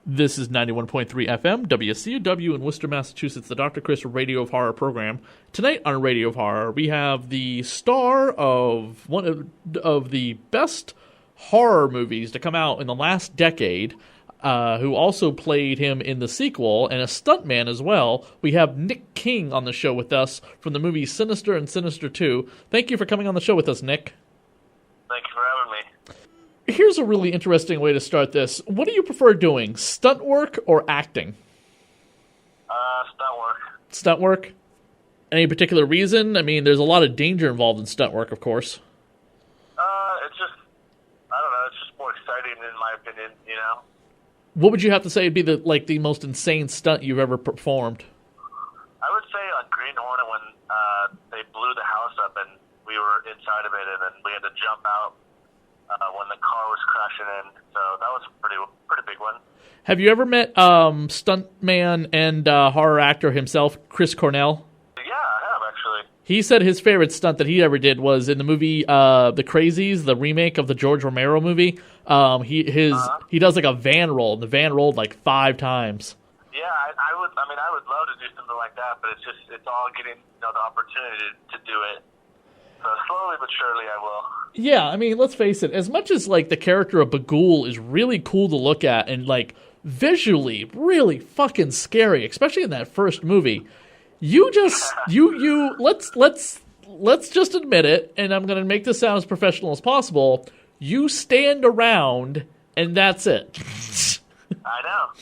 This is 91.3 FM, WCUW in Worcester, Massachusetts, the Dr. Chris Radio of Horror program. Tonight on Radio of Horror, we have the star of one of the best horror movies to come out in the last decade, who also played him in the sequel, and a stuntman as well. We have Nick King on the show with us from the movies Sinister and Sinister 2. Thank you for coming on the show with us, Nick. Thank you for having me. Here's a really interesting way to start this. What do you prefer doing, stunt work or acting? Stunt work. Stunt work? Any particular reason? I mean, there's a lot of danger involved in stunt work, of course. It's just, I don't know, it's just more exciting in my opinion, you know? What would you have to say would be the most insane stunt you've ever performed? I would say on Green Hornet when they blew the house up and we were inside of it and then we had to jump out when the car was crashing in. So that was a pretty big one. Have you ever met stuntman and horror actor himself, Chris Cornell? Yeah, I have actually. He said his favorite stunt that he ever did was in the movie The Crazies, the remake of the George Romero movie. He does like a van roll, and the van rolled like 5 times. Yeah, I would love to do something like that, but it's all getting the opportunity to do it. So slowly but surely I will. Yeah, I mean, let's face it, as much as like the character of Bagul is really cool to look at and like visually really fucking scary, especially in that first movie, let's just admit it, and I'm gonna make this sound as professional as possible. You stand around and that's it. I know.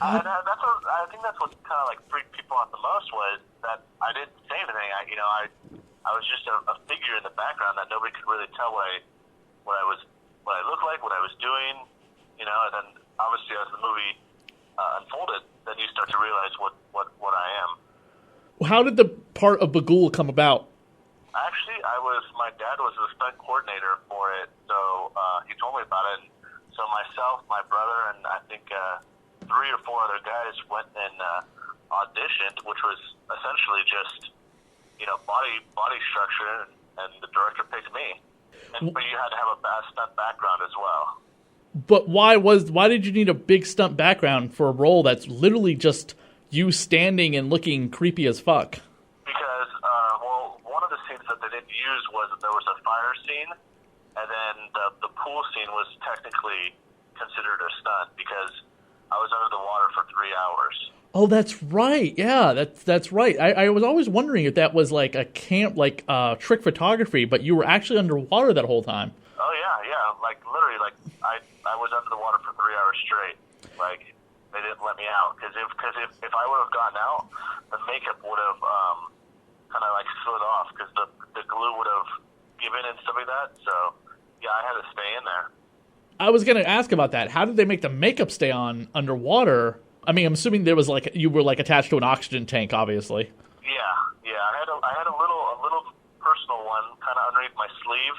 I think that's what kind of like freaked people out the most was that I didn't say anything. I was just a figure in the background that nobody could really tell what I looked like, what I was doing, and then obviously as the movie unfolded, then you start to realize what I am. How did the part of Bagul come about? Actually, my dad was the stunt coordinator for it, so he told me about it. And so myself, my brother, and I think 3 or 4 other guys went and auditioned, which was essentially just body structure, and the director picked me. But you had to have a stunt background as well. But why did you need a big stunt background for a role that's literally just you standing and looking creepy as fuck? Because one of the scenes that they didn't use was that there was a fire scene, and then the pool scene was technically considered a stunt because I was under the water for 3 hours. Oh, that's right. Yeah, that's right. I was always wondering if that was like a camp, like trick photography, but you were actually underwater that whole time. Oh yeah. Like literally, like I was under the water for 3 hours straight. Like they didn't let me out because if I would have gotten out, the makeup would have kind of like slid off because the glue would have given and stuff like that. So yeah, I had to stay in there. I was gonna ask about that. How did they make the makeup stay on underwater? I mean, I'm assuming there was like you were like attached to an oxygen tank, obviously. Yeah. I had a little personal one kind of underneath my sleeve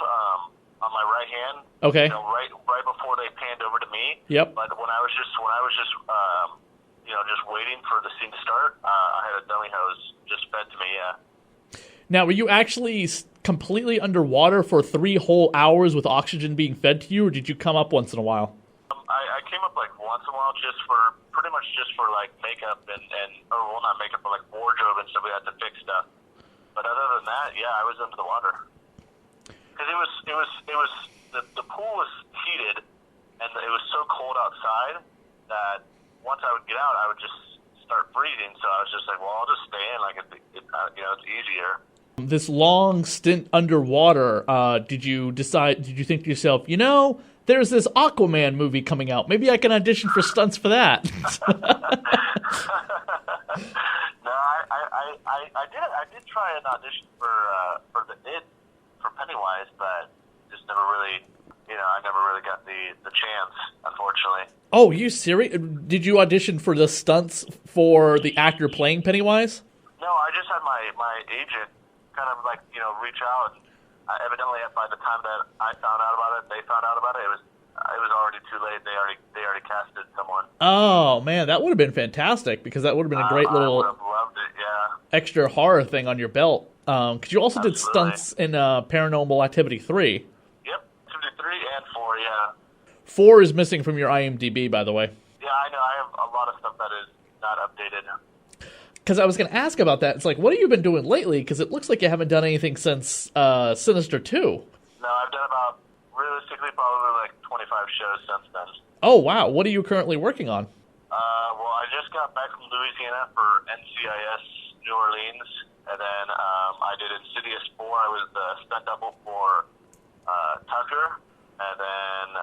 on my right hand. Okay. Right before they panned over to me. Yep. But when I was just just waiting for the scene to start, I had a dummy hose just fed to me. Yeah. Now, were you actually completely underwater for 3 whole hours with oxygen being fed to you, or did you come up once in a while? I came up like once in a while pretty much just for like makeup or not makeup, but like wardrobe and stuff like that to fix stuff. But other than that, yeah, I was under the water. Because the pool was heated and it was so cold outside that once I would get out, I would just start freezing. So I was just like, well, I'll just stay in. Like it's easier. This long stint underwater, did you think to yourself, there's this Aquaman movie coming out. Maybe I can audition for stunts for that. No, I did try an audition for Pennywise, but just never really, I never really got the chance, unfortunately. Oh, you serious? Did you audition for the stunts for the actor playing Pennywise? No, I just had my agent kind of like, reach out. And evidently, by the time that I found out about it, they found out about it. It was already too late. They already casted someone. Oh man, that would have been fantastic because that would have been a great little I would have loved it. Yeah. Extra horror thing on your belt. Because you also did stunts in Paranormal Activity 3. Yep, 2 to 3 and 4. Yeah. 4 is missing from your IMDb, by the way. Yeah, I know. I have a lot of stuff that is not updated. Because I was going to ask about that. It's like, what have you been doing lately? Because it looks like you haven't done anything since Sinister 2. No, I've done about, realistically, probably like 25 shows since then. Oh, wow. What are you currently working on? Well, I just got back from Louisiana for NCIS New Orleans, and then I did Insidious 4. I was the stunt double for Tucker, and then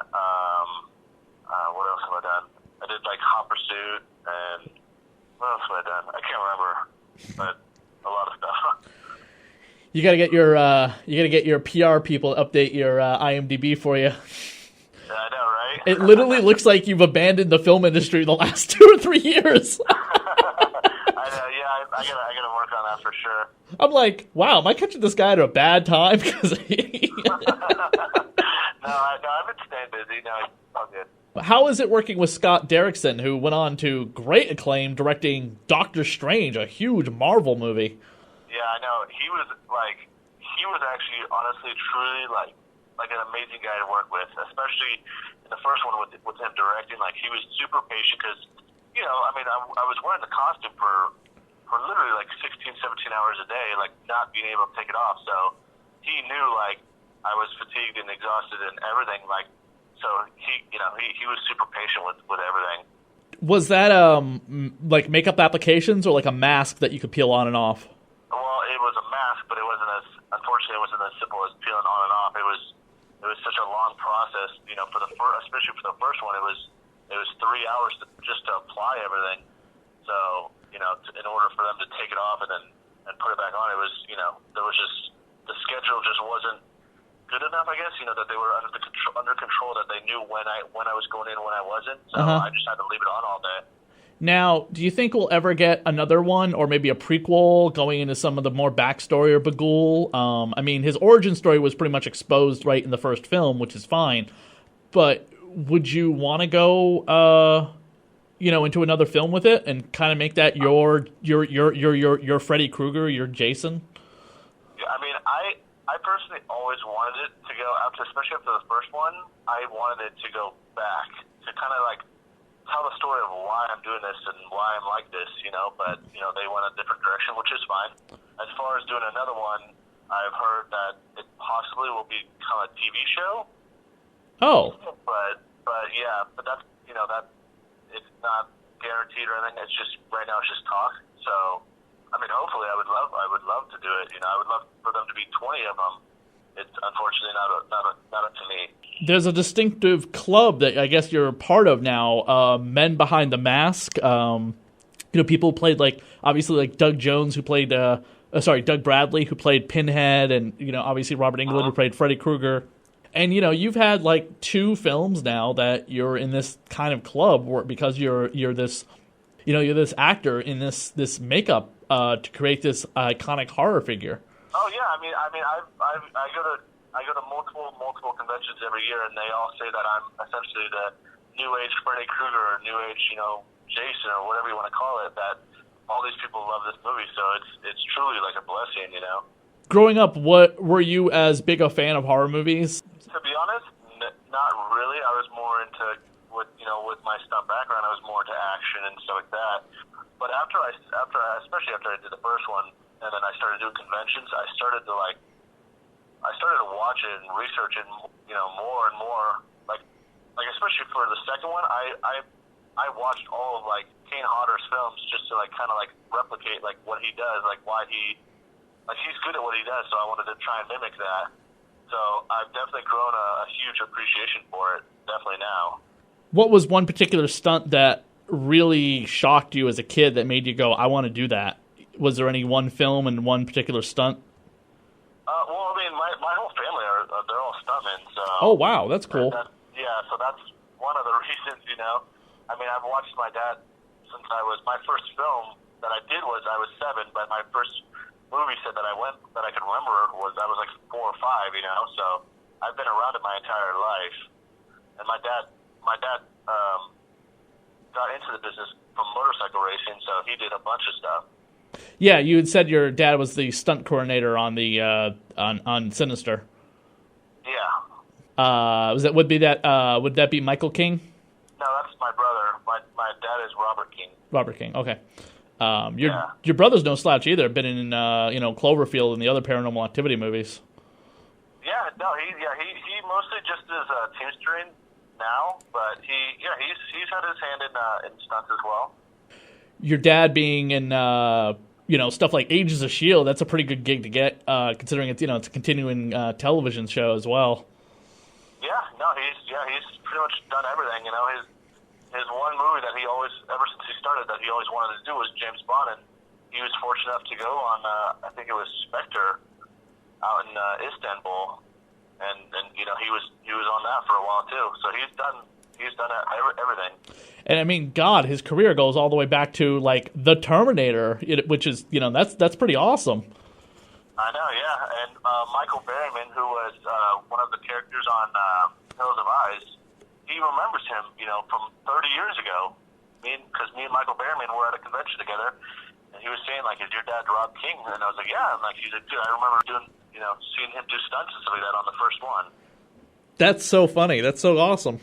what else have I done? I did like Hot Pursuit, and what else have I done? I can't remember, but a lot of stuff. You gotta get your PR people to update your IMDb for you. Yeah, I know, right? It literally looks like you've abandoned the film industry the last 2 or 3 years. I know, yeah, I gotta work on that for sure. I'm like, wow, am I catching this guy at a bad time? Because No, I've been staying busy. No, it's all good. How is it working with Scott Derrickson, who went on to great acclaim directing Doctor Strange, a huge Marvel movie? Yeah, I know. He was actually, honestly, truly, like an amazing guy to work with, especially in the first one with him directing. Like, he was super patient because, you know, I mean, I was wearing the costume for literally, like, 16, 17 hours a day, like, not being able to take it off. So he knew, like, I was fatigued and exhausted and everything, like, so he was super patient with everything. Was that, like, makeup applications or, like, a mask that you could peel on and off? Well, it was a mask, but unfortunately, it wasn't as simple as peeling on and off. It was such a long process, you know, especially for the first one, it was 3 hours just to apply everything. So, you know, in order for them to take it off and put it back on, it was, you know, there was just, the schedule just wasn't good enough, I guess, you know, that they were under control, that they knew when I was going in and when I wasn't. So I just had to leave it on all day. Now, do you think we'll ever get another one, or maybe a prequel going into some of the more backstory of Bagul? I mean, his origin story was pretty much exposed right in the first film, which is fine. But would you want to go, you know, into another film with it and kind of make that your Freddy Krueger, your Jason? Yeah, I mean, I personally always wanted it to go after, especially after the first one. I wanted it to go back to kind of like tell the story of why I'm doing this and why I'm like this, you know, but, you know, they went a different direction, which is fine. As far as doing another one, I've heard that it possibly will become a TV show. Oh. But that's, you know, that it's not guaranteed or anything. It's just, right now it's just talk. So, I mean, hopefully I would love to do it. You know, I would love for them to be 20 of them. It's unfortunately not up to me. There's a distinctive club that I guess you're a part of now, Men Behind the Mask. You know, people played, like, obviously, like Doug Jones, who played, Doug Bradley, who played Pinhead, and, you know, obviously Robert Englund, who played Freddy Krueger. And, you know, you've had, like, 2 films now that you're in this kind of club because you're this, you know, you're this actor in this makeup to create this iconic horror figure. Oh yeah, I mean, I go to multiple conventions every year, and they all say that I'm essentially the new age Freddy Krueger or new age, you know, Jason or whatever you want to call it. That all these people love this movie, so it's truly like a blessing, you know. Growing up, what were you as big a fan of horror movies? To be honest, not really. I was more into with my stunt background, I was more into action and stuff like that. But especially after I did the first one, and then I started doing conventions, I started to watch it and research it, you know, more and more. Like especially for the second one, I watched all of like Kane Hodder's films just to like kind of like replicate like what he does, like why he's good at what he does. So I wanted to try and mimic that. So I've definitely grown a huge appreciation for it. Definitely now. What was one particular stunt that really shocked you as a kid that made you go, I want to do that? Was there any one film and one particular stunt? Well, I mean, my whole family they're all stuntmen. So. Oh wow, that's cool. So that's one of the reasons, you know. I mean, I've watched my dad since my first film that I did was I was 7, but my first movie set that I could remember was I was like 4 or 5, you know. So I've been around it my entire life, and my dad got into the business from motorcycle racing, so he did a bunch of stuff. Yeah, you had said your dad was the stunt coordinator on the on Sinister. Yeah. Would that be Michael King? No, that's my brother. My dad is Robert King. Robert King. Okay. Your brother's no slouch either. Been in Cloverfield and the other Paranormal Activity movies. Yeah, no, he mostly just is teamstering now, but he's had his hand in stunts as well. Your dad being in stuff like Agents of S.H.I.E.L.D., that's a pretty good gig to get, considering it's a continuing television show as well. Yeah, no, he's pretty much done everything. His one movie that he always, ever since he started, that he always wanted to do was James Bond, and he was fortunate enough to go on, I think it was Spectre, out in Istanbul, and he was on that for a while too. So he's done everything. And I mean, God, his career goes all the way back to like The Terminator, which is that's pretty awesome. I know, yeah. And Michael Berryman, who was one of the characters on Hills of Eyes, he remembers him, from 30 years ago. Because me and Michael Berryman were at a convention together, and he was saying, like, is your dad Rob King? And I was like, yeah. And he's like, dude, I remember seeing him do stunts and stuff like that on the first one. That's so funny. That's so awesome.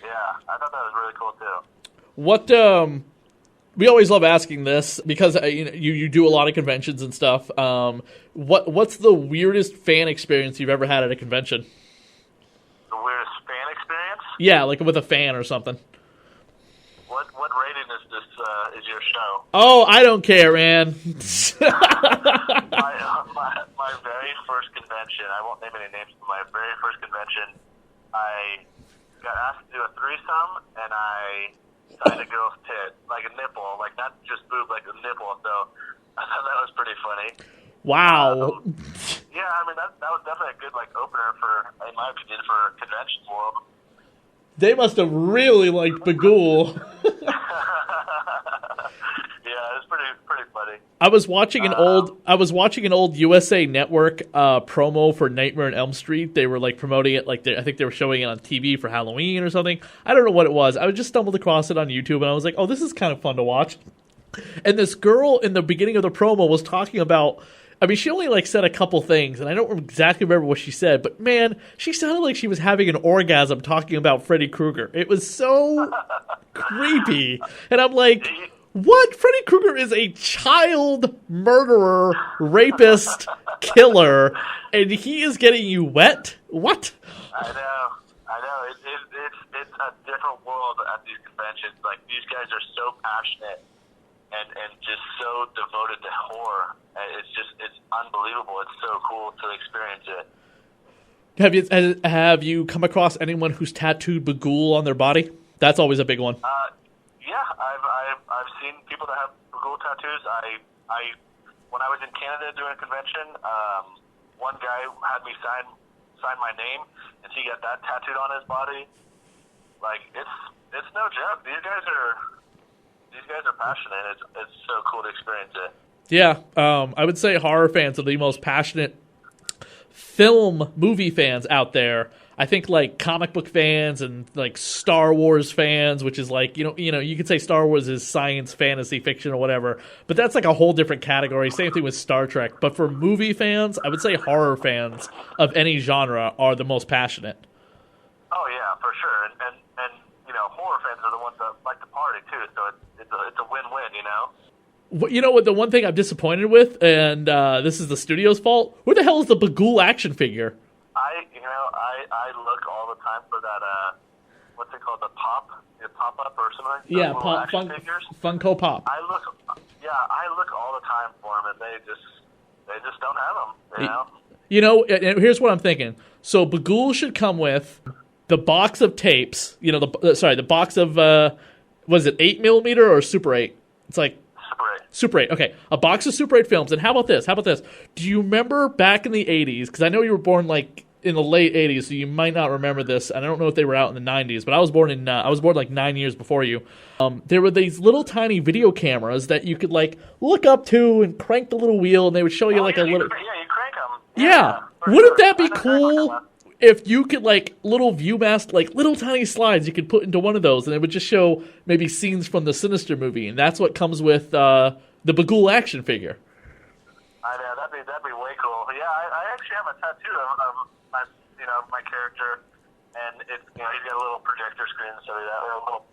Yeah, I thought that was really cool too. What we always love asking this because you do a lot of conventions and stuff. What's the weirdest fan experience you've ever had at a convention? The weirdest fan experience? Yeah, like with a fan or something. What rating is your show? Oh, I don't care, man. my very first convention, I won't name any names, but my very first convention, I got asked to do a threesome, and I signed a girl's tit, like a nipple, like not just boob, like a nipple. So I thought that was pretty funny. Wow. Yeah, I mean that was definitely a good opener in my opinion, for convention world. They must have really liked Bagul. Yeah, it's pretty funny. I was watching an old USA Network promo for Nightmare on Elm Street. They were promoting it, I think they were showing it on TV for Halloween or something. I don't know what it was. I just stumbled across it on YouTube and I was like, oh, this is kind of fun to watch. And this girl in the beginning of the promo was talking about, she only said a couple things, and I don't exactly remember what she said, but man, she sounded like she was having an orgasm talking about Freddy Krueger. It was so creepy. And I'm like, what? Freddy Krueger is a child murderer, rapist, killer, and he is getting you wet? What? I know. It's a different world at these conventions. These guys are so passionate and just so devoted to horror. It's unbelievable. It's so cool to experience it. Have you come across anyone who's tattooed Bagul on their body? That's always a big one. Yeah, I've seen people that have Bagul tattoos. I when I was in Canada doing a convention, one guy had me sign my name, and he got that tattooed on his body. It's no joke. These guys are passionate. It's so cool to experience it. Yeah, I would say horror fans are the most passionate movie fans out there. I think comic book fans and Star Wars fans, which is you could say Star Wars is science, fantasy, fiction, or whatever, but that's a whole different category. Same thing with Star Trek. But for movie fans, I would say horror fans of any genre are the most passionate. Oh yeah, for sure. And horror fans are the ones that like to party too. So it's a win-win. You know what? The one thing I'm disappointed with, and this is the studio's fault. Where the hell is the Bagul action figure? I look all the time for that. What's it called? The pop-up or something? Yeah, figures. Funko Pop. I look all the time for them, and they just don't have them. And here's what I'm thinking. So Bagul should come with the box of tapes. The box of was it 8mm or Super 8? It's Super 8. Okay, a box of Super 8 films. And how about this? Do you remember back in the 80s? Because I know you were born in the late 80s, so you might not remember this. And I don't know if they were out in the 90s, but I was born 9 years before you. There were these little tiny video cameras that you could look up to and crank the little wheel, and they would show you a little. Yeah, you crank them. Yeah, wouldn't that be cool? If you could little ViewMaster, little tiny slides you could put into one of those, and it would just show maybe scenes from the Sinister movie, and that's what comes with the Bagul action figure. I know that'd be way cool. Yeah, I actually have a tattoo of my character, and it's he's got a little projector screen and stuff like that, or a little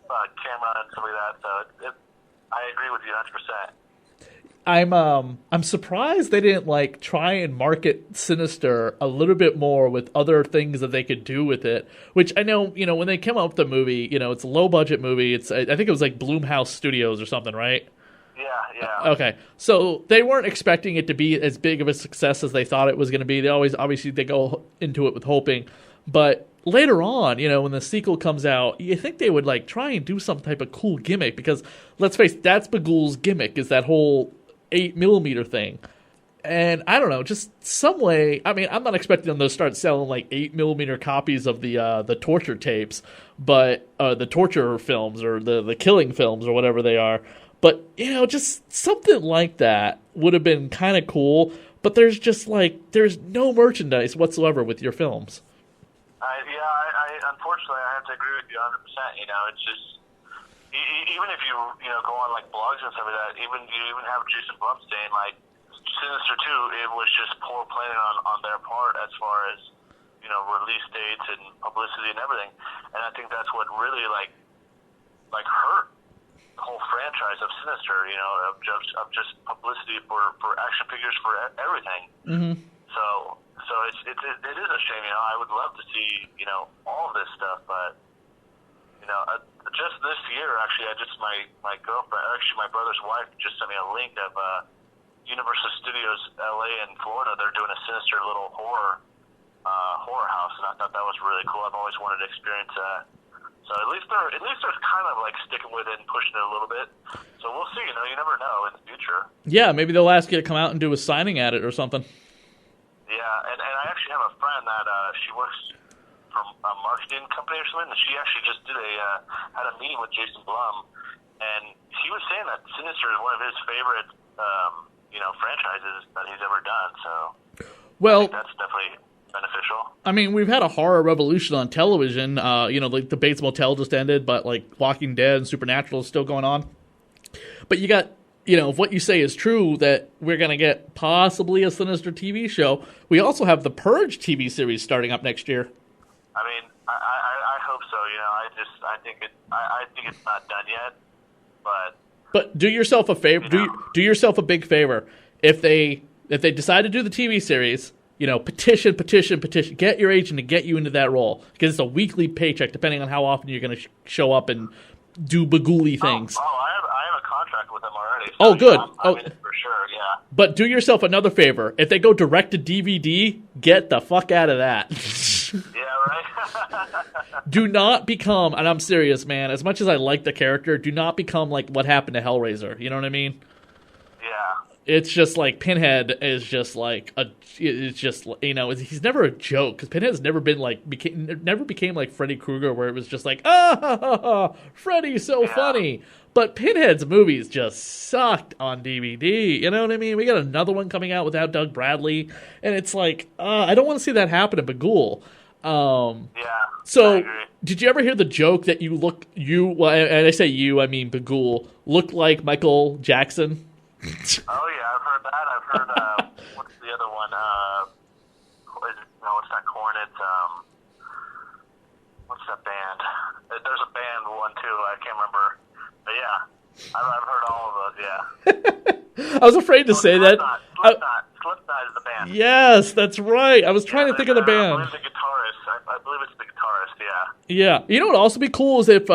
camera and stuff like that. So I agree with you 100%. I'm surprised they didn't like try and market Sinister a little bit more with other things that they could do with it. Which I know, when they came up with the movie, it's a low budget movie. I think it was like BlumHouse Studios or something, right? Yeah. Okay, so they weren't expecting it to be as big of a success as they thought it was going to be. Obviously they go into it with hoping, but later on, when the sequel comes out, you think they would like try and do some type of cool gimmick, because let's face it, that's Bagul's gimmick, is that whole 8mm thing. And I don't know, just some way. I mean, I'm not expecting them to start selling like 8mm copies of the torture tapes, but the torture films, or the killing films, or whatever they are. But just something like that would have been kind of cool. But there's no merchandise whatsoever with your films. Unfortunately, I have to agree with you 100%. It's just, even if you go on like blogs and stuff like that, you even have Jason Blum saying like Sinister 2, it was just poor planning on their part as far as release dates and publicity and everything. And I think that's what really like hurt the whole franchise of Sinister. Of just publicity for action figures, for everything. Mm-hmm. So it is a shame. I would love to see all of this stuff, but just this year, actually, my girlfriend, actually my brother's wife, just sent me a link of Universal Studios LA and Florida. They're doing a Sinister little horror house, and I thought that was really cool. I've always wanted to experience that. So at least they're kind of like sticking with it and pushing it a little bit. So we'll see. You never know in the future. Yeah, maybe they'll ask you to come out and do a signing at it or something. Yeah, and I actually have a friend that she works for a marketing company or something, and she actually just had a meeting with Jason Blum, and he was saying that Sinister is one of his favorite franchises that he's ever done. So I think that's definitely beneficial. I mean, we've had a horror revolution on television. Like the Bates Motel just ended, but like Walking Dead and Supernatural is still going on. But you got, if what you say is true, that we're going to get possibly a Sinister TV show, we also have the Purge TV series starting up next year. I mean, I hope so. I think it's not done yet, but do yourself a favor. Do yourself a big favor. If they decide to do the TV series, petition. Get your agent to get you into that role, because it's a weekly paycheck, depending on how often you're going to show up and do bagooly things. I have a contract with them already. So good. I'm in it for sure. Yeah. But do yourself another favor. If they go direct to DVD, get the fuck out of that. Yeah, right? Do not become, and I'm serious, man, as much as I like the character, do not become like what happened to Hellraiser. You know what I mean? Yeah. It's just like Pinhead is just like it's just, he's never a joke, because Pinhead's never been like, never became like Freddy Krueger, where it was just like, Freddy's so funny. But Pinhead's movies just sucked on DVD. You know what I mean? We got another one coming out without Doug Bradley, and it's like, I don't want to see that happen to Bagul. So, did you ever hear the joke that and I say you, I mean Bagul, look like Michael Jackson? Oh yeah, I've heard that. I've heard, what's the other one? It's not Korn, what's that band? There's a band one too, I can't remember. But yeah, I've heard all of those, yeah. I was afraid to say that. Slipknot is the band. Yes, that's right. I was trying to think of the band. I believe the guitarist. I believe it's the guitarist, yeah. Yeah. You know what would also be cool is if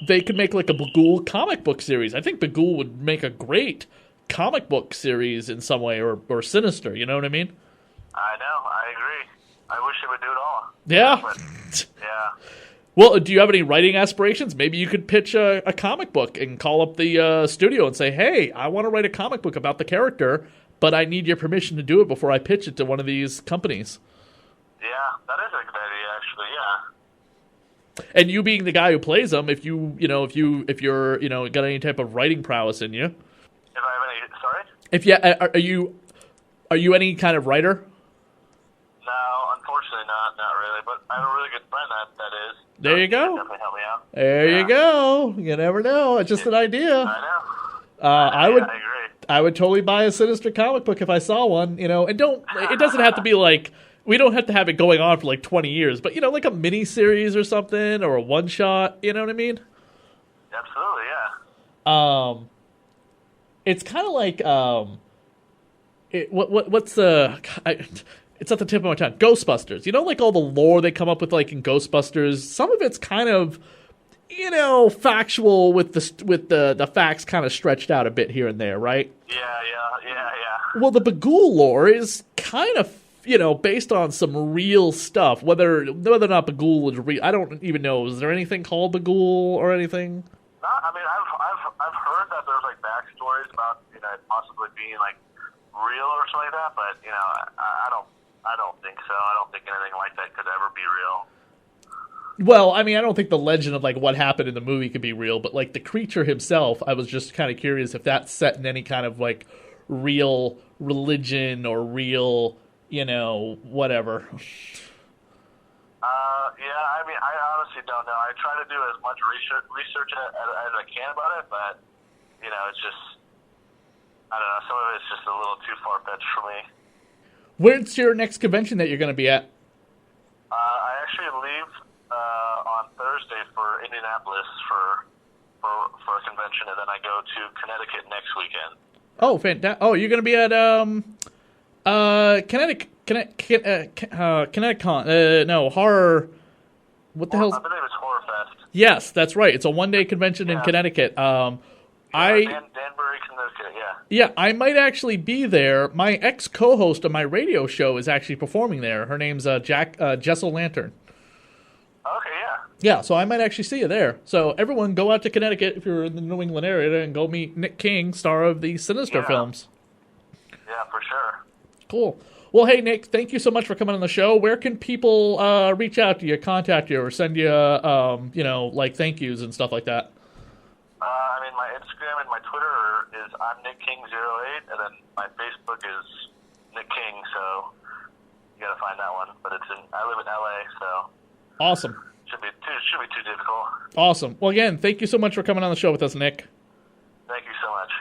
they could make like a Bagul comic book series. I think Bagul would make a great comic book series in some way, or Sinister, you know what I mean? I know, I agree. I wish they would do it all. Yeah. Yeah. Well, do you have any writing aspirations? Maybe you could pitch a comic book and call up the studio and say, hey, I want to write a comic book about the character, but I need your permission to do it before I pitch it to one of these companies. Yeah, that is a good idea, actually, yeah. And you being the guy who plays them, if you're got any type of writing prowess in you. If I have any, sorry? Are you any kind of writer? No, unfortunately not really. But I have a really good friend that is. There you go. Definitely help me out. There you go. You never know. It's just an idea. I know. I would. I agree. I would totally buy a Sinister comic book if I saw one. And it doesn't have to be like we don't have to have it going on for like 20 years, but like a mini series or something, or a one shot. You know what I mean? Absolutely, yeah. It's kind of like what's the? It's at the tip of my tongue. Ghostbusters. Like all the lore they come up with, like in Ghostbusters. Some of it's kind of, factual with the facts kind of stretched out a bit here and there, right? Yeah. Well, the Bagul lore is kind of, based on some real stuff. Whether or not Bagul is real, I don't even know. Is there anything called Bagul or anything? I mean, I've heard that there's like backstories about it possibly being like real or something like that, but I don't think so. I don't think anything like that could ever be real. Well, I mean, I don't think the legend of like what happened in the movie could be real, but like the creature himself, I was just kind of curious if that's set in any kind of like real religion or real, whatever. Yeah, I mean, I honestly don't know. I try to do as much research as I can about it, but it's just, I don't know. Some of it's just a little too far fetched for me. Where's your next convention that you're going to be at? I actually leave on Thursday for Indianapolis for a convention, and then I go to Connecticut next weekend. Oh, fantastic! Oh, you're going to be at Connecticut. No, horror. What the hell? I believe it's Horror Fest. Yes, that's right. It's a one-day convention in Connecticut. Danbury, Connecticut. Yeah. Yeah, I might actually be there. My ex-co-host of my radio show is actually performing there. Her name's Jessel Lantern. Okay, yeah. Yeah, so I might actually see you there. So everyone, go out to Connecticut if you're in the New England area and go meet Nick King, star of the Sinister films. Yeah, for sure. Cool. Well, hey, Nick, thank you so much for coming on the show. Where can people reach out to you, contact you, or send you, like thank yous and stuff like that? I mean, my Instagram and my Twitter is I'm Nick King08, and then my Facebook is Nick King, so you gotta find that one. But I live in LA, so awesome. Should be too difficult. Awesome. Well, again, thank you so much for coming on the show with us, Nick. Thank you so much.